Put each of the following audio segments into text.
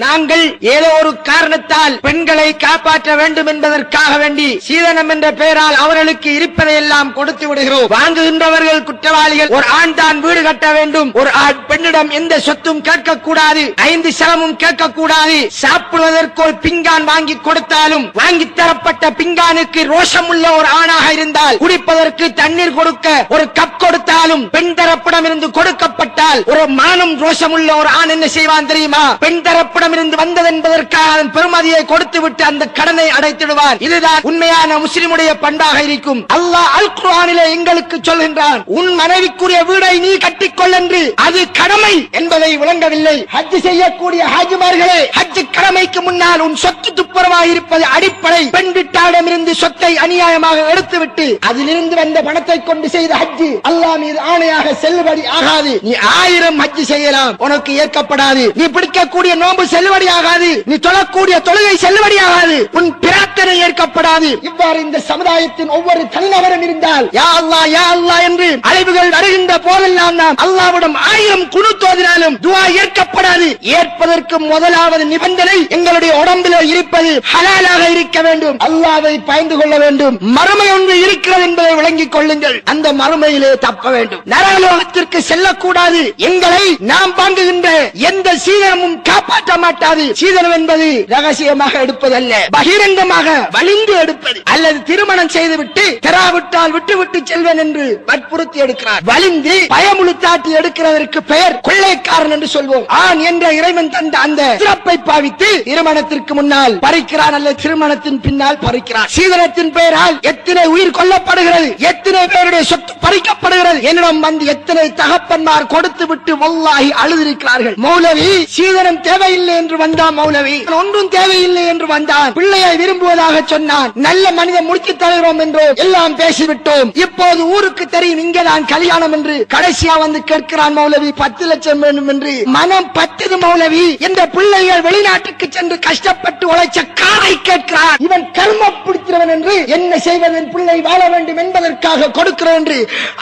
நாங்கள் ஏதோ ஒரு காரணத்தால் பெண்களை காப்பாற்ற வேண்டும் என்பதற்காக வேண்டி சீதனம் என்ற பெயரால் அவர்களுக்கு இருப்பதையெல்லாம் கொடுத்து விடுகிறோம். வாங்குகின்றவர்கள் குற்றவாளிகள். ஒரு ஆண் தான் வீடு கட்ட வேண்டும். ஒரு ஆண் பெண்ணிடம் எந்த சொத்தும் கேட்கக்கூடாது, 5 சலமும் கேட்கக்கூடாது. சாப்பிடுவதற்கு ஒரு பிங்கான் வாங்கி கொடுத்தாலும் வாங்கி தரப்பட்ட பிங்கானுக்கு ரோஷம் உள்ள ஒரு ஆணாக இருந்தால், குடிப்பதற்கு தண்ணீர் கொடுக்க ஒரு கப் கொடுத்தாலும் பெண் தரப்பிடம் இருந்து கொடுக்கப்பட்டால் ஒரு மானம் ரோஷம் உள்ள ஒரு ஆண் என்ன செய்வான் தெரியுமா? பெண் தரப்பிடம் இருந்து வந்தது என்பதற்காக அதன் பெருமதியை கொடுத்து விட்டு அந்த கடனை அடைத்திடுவார். இதுதான் உண்மையான முஸ்லிமுடைய பண்பாக இருக்கும். அல்லாஹ் அல் குர்ஆனிலே எங்களுக்கு சொல்கின்றான், உன் மனைவிக்குரிய வீடை நீ கட்டிக்கொள் என்று. அது கடமை என்பதை விளங்கவில்லை. ஹஜ் செய்யக்கூடிய ஹாஜிமார்களே, ஹஜ் கடமைக்கு முன்னால் உன் சொத்து துப்புரவாக இருப்பது அடிப்படை. பெண் வீட்டாரிடமிருந்து சொத்தை அநியாயமாக எடுத்துவிட்டு அதிலிருந்து வந்த பணத்தை கொண்டு செய்த ஹஜ் அல்லாஹ் மீது ஆணையாக செல்லுபடி ஆகாது. நீ 1000 ஹஜ் செய்யலாம், உனக்கு ஏற்கப்படாது. நீ பிடிக்கக்கூடிய நோன்பு செல்லுபடியாகாது. நீ தொழக்கூடிய தொழுகை செல்லுபடியாகாது. உன் பிரார்த்தனை ஏற்கப்படாது. இவ்வாறு இந்த சமுதாயத்தின் ஒவ்வொரு தனிநபரும் இருந்தால் யா அல்லாஹ் யா அல்லாஹ் என்று அழைவுகள் வருகின்ற போதெல்லாம் நாம் அல்லாஹ்விடம் 1000 குனூத் ஓதினாலும் துஆ ஏற்கப்படாது. ஏற்பதற்கு முதலாவது நிபந்தனை எங்களுடைய உடம்பில் இருப்பது ஹலாலாக இருக்க வேண்டும். அல்லாஹ்வை பயந்து கொள்ள வேண்டும். மறுமை ஒன்று இருக்கிறது என்பதை விளங்கிக் கொள்ளுங்கள். அந்த மறுமையிலே தப்ப வேண்டும். நரகலோகத்திற்கு செல்லக்கூடாது. எங்களை நாம் வாங்குகின்ற எந்த சீதனமும் காப்பாற்ற மாட்டாது. சீதனம் என்பது ரகசியமாக எடுப்பதல்ல, பகிரங்கமாக வலிந்து எடுப்பது. அல்லது திருமணம் செய்துவிட்டு தெராவிட்டால் விட்டு செல்வேன் என்று வற்புறுத்தி எடுக்கிறார். வலிந்து பயமுழுத்தாட்டி எடுக்கிறதற்கு பெயர் கொள்ளைக்காரன் என்று சொல்வோம். ஆண் என்ற இறைவன் தந்த அந்த சிறப்பை பாவித்து திருமணத்திற்கு முன்னால் பறிக்கிறான், அல்லது திருமணத்தின் பின்னால் பறிக்கிறான். சீதனத்தின் பெயரால் எத்தனை உயிர் கொல்லப்படுகிறது, எத்தனை பேருடைய சொத்து பறிக்கப்படுகிறது. என்னிடம் வந்து எத்தனை தகப்பன்மார் கொடுத்து விட்டு வல்லாஹி அழுதிருக்கிறார்கள். மௌலவி சீதனம் தேவையில்லை என்று வந்தான். மௌலவி ஒன்றும் தேவையில்லை என்று வந்தான். பிள்ளையை விரும்புவதாக சொன்னான். நல்ல மனிதன் முடித்து தருகிறோம் என்று எல்லாம் பேசிவிட்டோம். இப்போது ஊருக்கு தெரியும் இங்கதான் கல்யாணம் என்று. கடைசியா வந்து கேட்கிறான் மௌலவி 10 லட்சம் வேண்டும் என்று. மனம் பத்தது மௌலவி. என்ற பிள்ளைகள் வெளிநாட்டுக்கு சென்று கஷ்டப்பட்டு உழைச்ச காரை கேட்கிறான். இவன் கர்ம பிடிக்கிறவன் என்று என்ன செய்வதன் பிள்ளை வாழ வேண்டும் என்பதற்காக கொடுக்கிறோம் என்று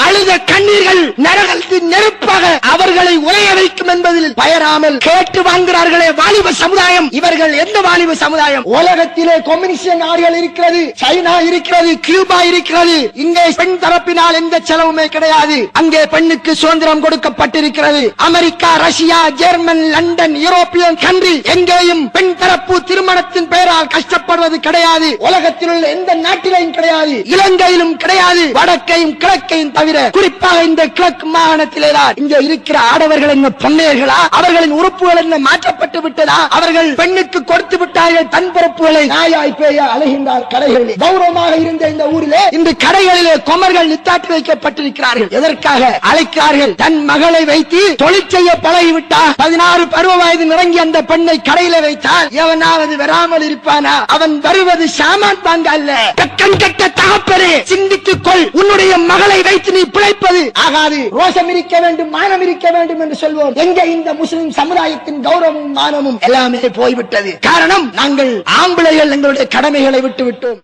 அழுத கண்ணீர்கள் நரகத்தின் நெருப்பாக அவர்களை உரைய வைக்கும் என்பதில் பயராமல் கேட்டு வாங்குகிறார்களே வாலிப சமுதாயம். இவர்கள் எந்த வாலிப சமுதாயம்? உலகத்திலே கம்யூனிஸ்ட் நாடுகள் இருக்கிறது, சைனா இருக்கிறது, கியூபா இருக்கிறது. இங்கே பெண் தரப்பினால் எந்த செலவுமே கிடையாது. அங்கே பெண்ணுக்கு சுதந்திரம் கொடுக்கப்பட்டிருக்கிறது. America, Russia, German, London, European country எங்கேயும் பெண் தரப்பு திருமணத்தின் பெயரால் கஷ்டப்படுவது கிடையாது. உலகத்தில் உள்ள எந்த நாட்டிலையும் கிடையாது, இலங்கையிலும் கிடையாது. வடக்கையும் கிழக்கையும் தவிர குறிப்பாக இந்த கிழக்கு மாகாணத்திலே தான் இங்கே இருக்கிற ஆடவர்கள் என்ன பொன்னையர்களா? அவர்களின் உறுப்புகள் என்ன மாற்றப்பட்டு விட்டதா? அவர்கள் பெண்ணுக்கு கொடுத்து விட்டார்கள் தன் பொறுப்புகளை. நாயாய் பேயா அலைகின்றார் கடைகளில். கௌரவமாக இருந்த இந்த ஊரிலே இந்த கடைகளிலே கொமர்கள் நித்தாட்டி வைக்கப்பட்டிருக்கிறார்கள். எதற்காக அழைக்கிறார்கள்? தன் மகளை வைத்து தொழில் செய்ய பழகிவிட்டார். 16 பருவ வயது நிறங்கி அந்த பெண்ணை கடையில வைத்தால் எவனாவது வராமல் இருப்பானா? அவன் வருவது சாமான் வாங்க அல்ல. கட்டம் கட்ட தகப்பனே, சிந்தித்துக் கொள். உன்னுடைய மகளை வைத்து நீ பிழைப்பது ஆகாது. ரோஷம் இருக்க வேண்டும், மானம் இருக்க வேண்டும் என்று சொல்வோம். எங்க இந்த முஸ்லிம் சமுதாயத்தின் கௌரவமும் மானமும் எல்லாமே போய்விட்டது. காரணம், நாங்கள் ஆம்பளைகள் எங்களுடைய கடமைகளை விட்டு விட்டோம்.